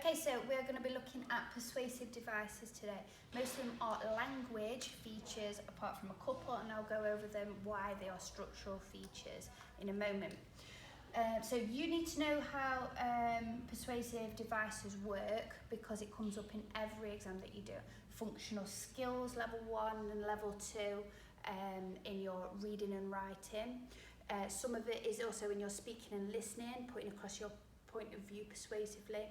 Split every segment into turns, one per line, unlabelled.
Okay, so we're going to be looking at persuasive devices today. Most of them are language features apart from a couple, and I'll go over them why they are structural features in a moment. So you need to know how persuasive devices work because it comes up in every exam that you do. Functional skills level 1 and level 2 in your reading and writing. Some of it is also in your speaking and listening, putting across your point of view persuasively.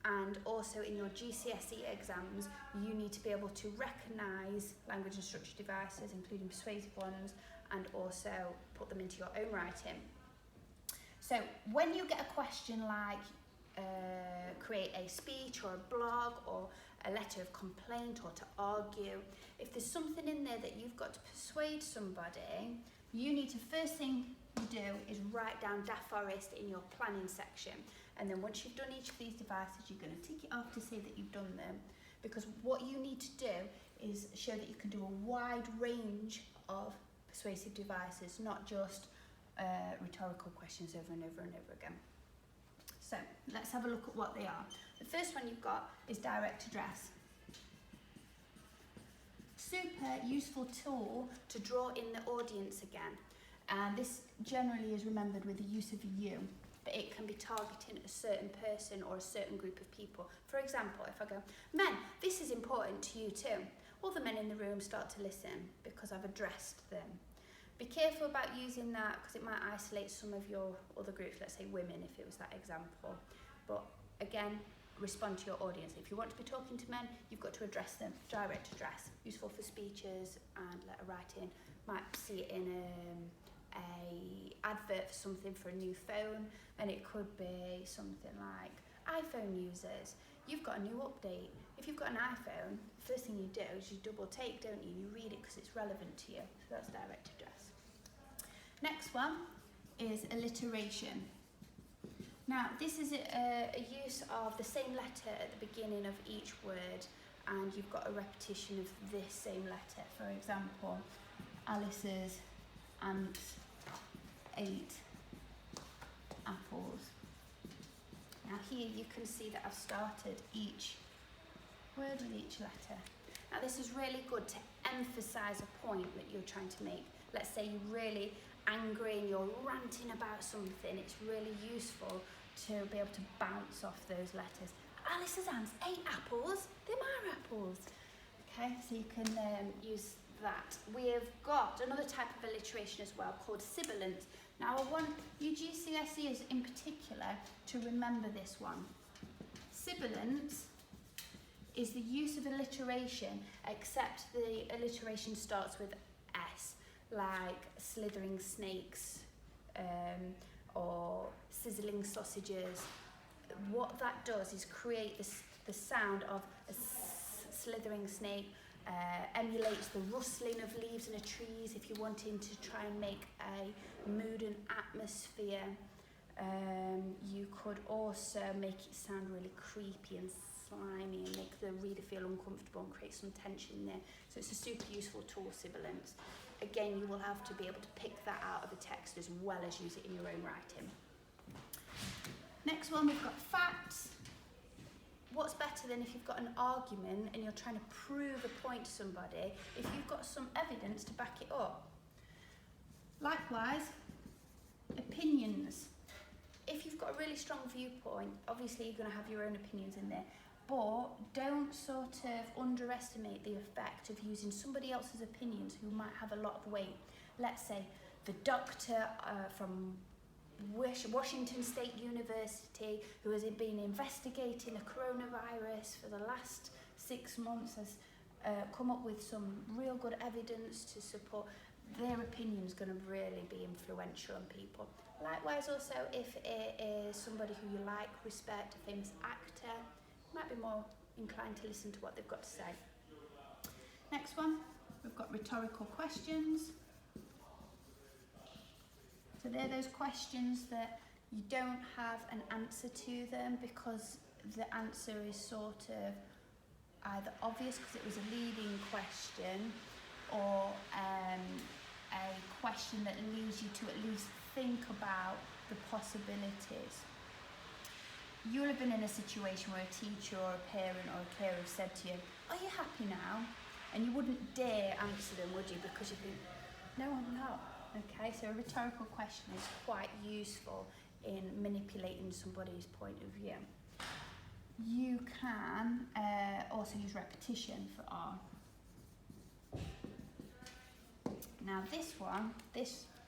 And also in your GCSE exams, you need to be able to recognise language and structure devices, including persuasive ones, and also put them into your own writing. So when you get a question like create a speech or a blog or a letter of complaint or to argue, if there's something in there that you've got to persuade somebody, you need to, first thing you do is write down DAFOREST in your planning section. And then once you've done each of these devices, you're going to tick it off to say that you've done them. Because what you need to do is show that you can do a wide range of persuasive devices, not just rhetorical questions over and over and over again. So let's have a look at what they are. The first one you've got is direct address. Super useful tool to draw in the audience again. And this generally is remembered with the use of you, but it can be targeting a certain person or a certain group of people. For example, if I go, men, this is important to you too. All the men in the room start to listen because I've addressed them. Be careful about using that because it might isolate some of your other groups, let's say women if it was that example. But again, respond to your audience. If you want to be talking to men, you've got to address them. Direct address, useful for speeches and letter writing. Might see it in a advert for something for a new phone, and it could be something like iPhone users, you've got a new update. If you've got an iPhone, the first thing you do is you double take, don't you? You read it because it's relevant to you. So that's direct address. Next one is alliteration. Now this is a use of the same letter at the beginning of each word, and you've got a repetition of this same letter. For example, Alice's ants ate apples. Now here you can see that I've started each word with each letter. Now this is really good to emphasise a point that you're trying to make. Let's say you're really angry and you're ranting about something. It's really useful to be able to bounce off those letters. Alice's ants ate apples. They're my apples. Okay, so you can use that. We have got another type of alliteration as well called sibilance. Now I want you GCSEs in particular to remember this one. Sibilance is the use of alliteration, except the alliteration starts with S, like slithering snakes or sizzling sausages. What that does is create the sound of a slithering snake, emulates the rustling of leaves in the trees if you're wanting to try and make a mood and atmosphere. You could also make it sound really creepy and slimy and make the reader feel uncomfortable and create some tension there. So it's a super useful tool, sibilance. Again, you will have to be able to pick that out of a text as well as use it in your own writing. Next one, we've got facts. What's better than if you've got an argument and you're trying to prove a point to somebody, if you've got some evidence to back it up? Likewise, opinions. If you've got a really strong viewpoint, obviously you're going to have your own opinions in there, but don't sort of underestimate the effect of using somebody else's opinions who might have a lot of weight. Let's say the doctor from Washington State University who has been investigating the coronavirus for the last 6 months has come up with some real good evidence to support. Their opinion is going to really be influential on people. Likewise also, if it is somebody who you like, respect, a famous actor, you might be more inclined to listen to what they've got to say. Next one, we've got rhetorical questions. So they're those questions that you don't have an answer to them because the answer is sort of either obvious because it was a leading question, or a question that leads you to at least think about the possibilities. you'll have been in a situation where a teacher or a parent or a carer have said to you, are you happy now? And you wouldn't dare answer them, would you? Because you think, no, I'm not. Okay, so a rhetorical question is quite useful in manipulating somebody's point of view. You can also use repetition for R. Now this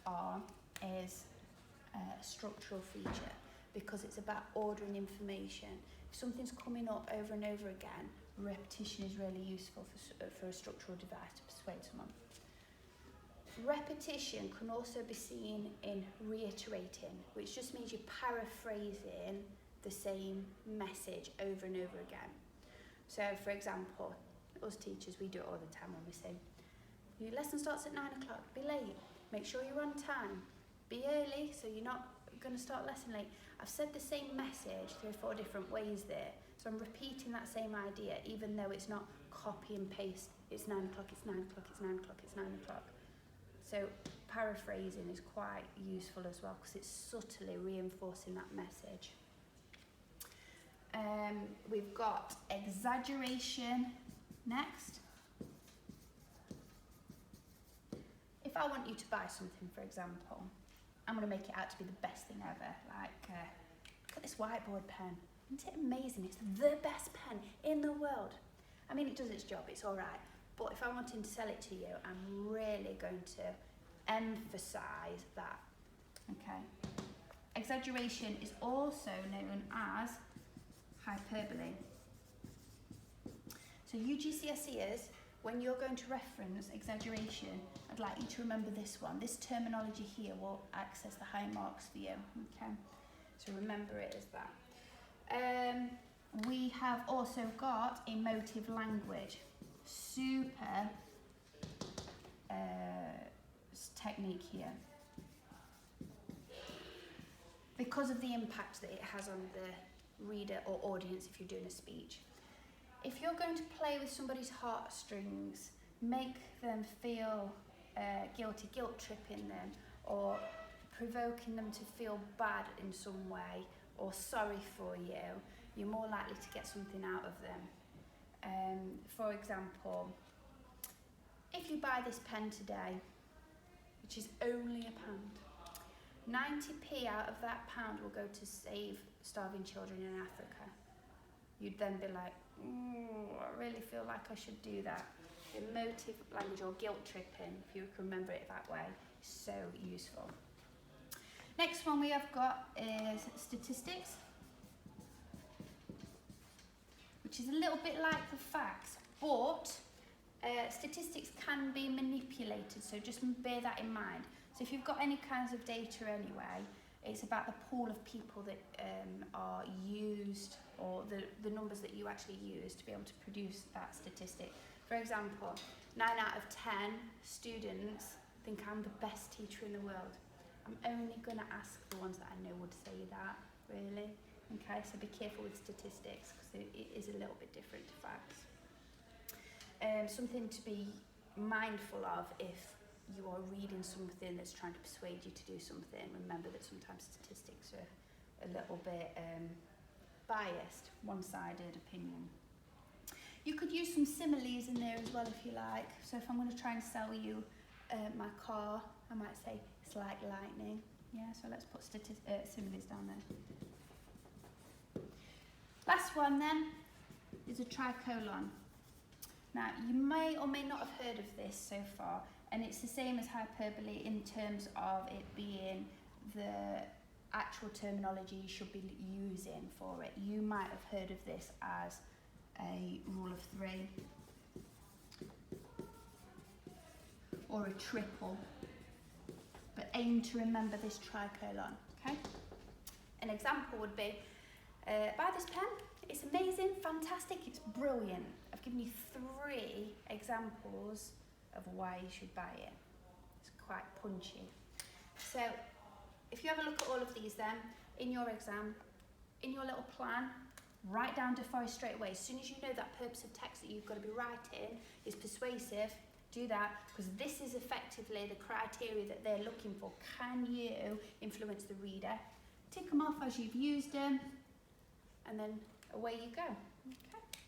R is a structural feature because it's about ordering information. If something's coming up over and over again, repetition is really useful for a structural device to persuade someone. Repetition can also be seen in reiterating, which just means you're paraphrasing the same message over and over again. So, for example, us teachers, we do it all the time when we say, your lesson starts at 9 o'clock, be late, make sure you're on time, be early so you're not going to start lesson late. I've said the same message 3 or 4 different ways there, so I'm repeating that same idea even though it's not copy and paste, it's 9 o'clock, it's 9 o'clock, it's 9 o'clock, it's 9 o'clock. So paraphrasing is quite useful as well because it's subtly reinforcing that message. We've got exaggeration next. If I want you to buy something, for example, I'm going to make it out to be the best thing ever. Like, look at this whiteboard pen. Isn't it amazing? It's the best pen in the world. I mean, it does its job, it's all right. But if I'm wanting to sell it to you, I'm really going to emphasise that. Okay. Exaggeration is also known as hyperbole. So you GCSEers, when you're going to reference exaggeration, I'd like you to remember this one. This terminology here will access the high marks for you. Okay. So remember it as that. We have also got emotive language. Super technique here. Because of the impact that it has on the reader or audience if you're doing a speech. If you're going to play with somebody's heartstrings, make them feel guilty, guilt tripping them, or provoking them to feel bad in some way, or sorry for you, you're more likely to get something out of them. For example, if you buy this pen today, which is only £1, 90p out of that pound will go to save starving children in Africa. You'd then be like, I really feel like I should do that. Emotive language or guilt tripping, if you can remember it that way, is so useful. Next one we have got is statistics, which is a little bit like the facts, but statistics can be manipulated, so just bear that in mind. So if you've got any kinds of data anyway, it's about the pool of people that are used, or the numbers that you actually use to be able to produce that statistic. For example, 9 out of 10 students think I'm the best teacher in the world. I'm only going to ask the ones that I know would say that, really. Okay, so be careful with statistics because it is a little bit different to facts. Something to be mindful of if you are reading something that's trying to persuade you to do something. Remember that sometimes statistics are a little bit biased, one-sided opinion. You could use some similes in there as well if you like. So if I'm going to try and sell you my car, I might say it's like lightning. Yeah, so let's put similes down there. Last one then is a tricolon. Now you may or may not have heard of this so far, and it's the same as hyperbole in terms of it being the actual terminology you should be using for it. You might have heard of this as a rule of 3 or a triple, but aim to remember this tricolon, okay? An example would be, buy this pen, it's amazing, fantastic, it's brilliant. I've given you 3 examples of why you should buy it. It's quite punchy. So if you have a look at all of these then, in your exam, in your little plan, write down DAFOREST straight away. As soon as you know that purpose of text that you've got to be writing is persuasive, do that, because this is effectively the criteria that they're looking for. Can you influence the reader? Tick them off as you've used them. and then away you go. Okay.